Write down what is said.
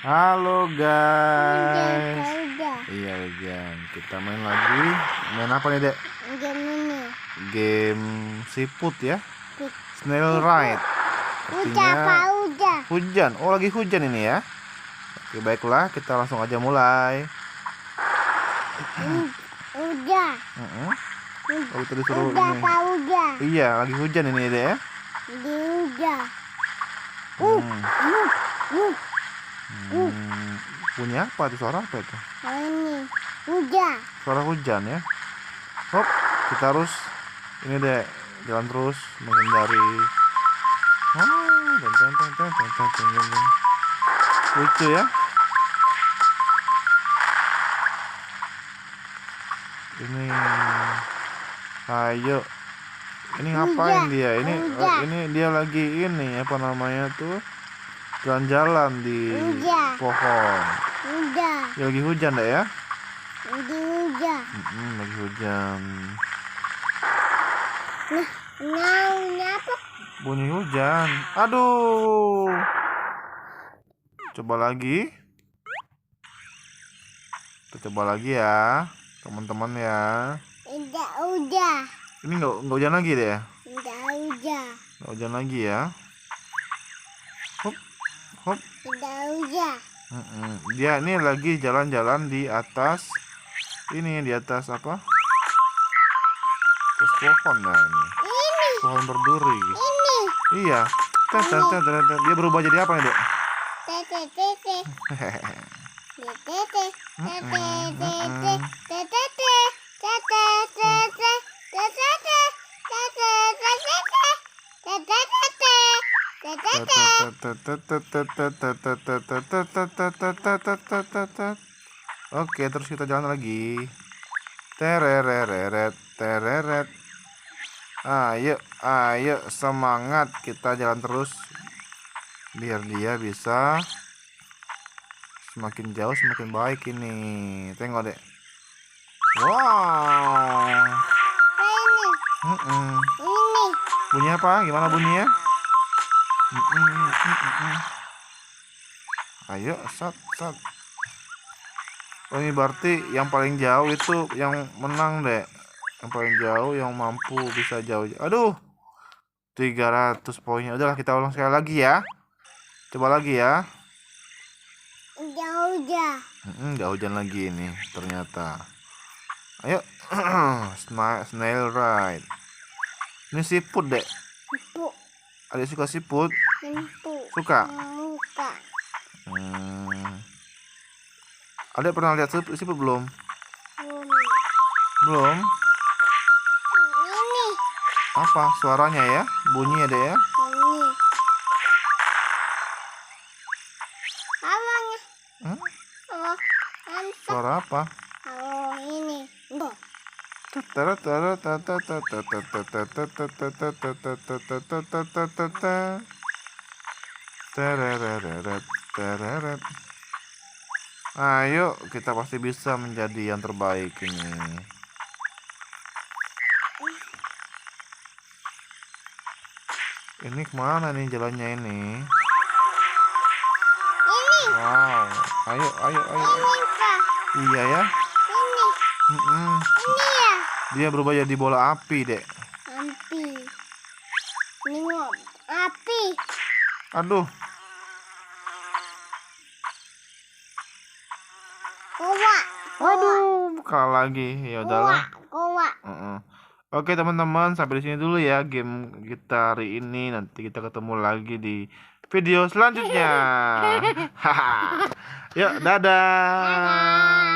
Halo guys. Udah. Iya hujan. Kita main lagi. Main apa nih dek? Game ini. Game siput ya. Siput. Snail Ride. Udah apa udah? Hujan. Oh lagi hujan ini ya. Oke baiklah kita langsung aja mulai. Udah. Oh kita disuruh Udah ini. apa udah? Iya lagi hujan ini dek ya. Udah. Bunyi apa tuh, suara apa itu? Ini. Udah. Suara hujan ya. Hop, kita harus ini deh, jalan terus menghindari. Lucu ya. Ini. Ayo. Ini ngapain dia? Ini dia lagi ini apa namanya tuh? Jalan-jalan di pohon. Udah. Ya, lagi hujan deh ya. Udah. Lagi hujan. Nah, apa? Bunyi hujan. Aduh. Coba lagi. Kita coba lagi ya, teman-teman ya. Udah. Ini nggak hujan lagi deh ya. Udah. Nggak hujan lagi ya. Hop, hop. Udah. Dia ini lagi jalan-jalan di atas. Ini di atas apa? Atas pohon nah ini. Pohon berduri. Ini. Iya. Dia berubah jadi apa nih dek? Oke, terus kita jalan lagi. Tereret, tereret. Ayo, semangat. Kita jalan terus biar dia bisa semakin jauh semakin baik ini. Tengok dek. Wow. Ini. Bunyi apa? Gimana bunyinya? Ayo, sat. Oh, ini berarti yang paling jauh itu yang menang dek. Yang paling jauh yang mampu bisa jauh. Aduh. 300 poinnya. Udahlah kita ulang sekali lagi ya. Coba lagi ya. Udah. Nggak hujan lagi ini ternyata. Ayo. Snail Ride. Ini siput dek. Adik suka siput? Suka? Adik pernah lihat siput belum? Belum? Ini. Apa suaranya ya? Bunyi ada ya? Ini. Awalnya. Suara apa? Oh, ini. Ayo, kita pasti bisa menjadi yang terbaik ini. Ini kemana nih jalannya ini? Ini. Wow, ayo. Ini, Pak. Iya ya. Ini. Ini ya. Dia berubah jadi bola api dek. Api. Ini mau api. Aduh. Kowa. Aduh, kalah lagi. Ya udahlah. Kowa. Oke teman-teman, sampai di sini dulu ya game kita hari ini. Nanti kita ketemu lagi di video selanjutnya. Yuk, dadah.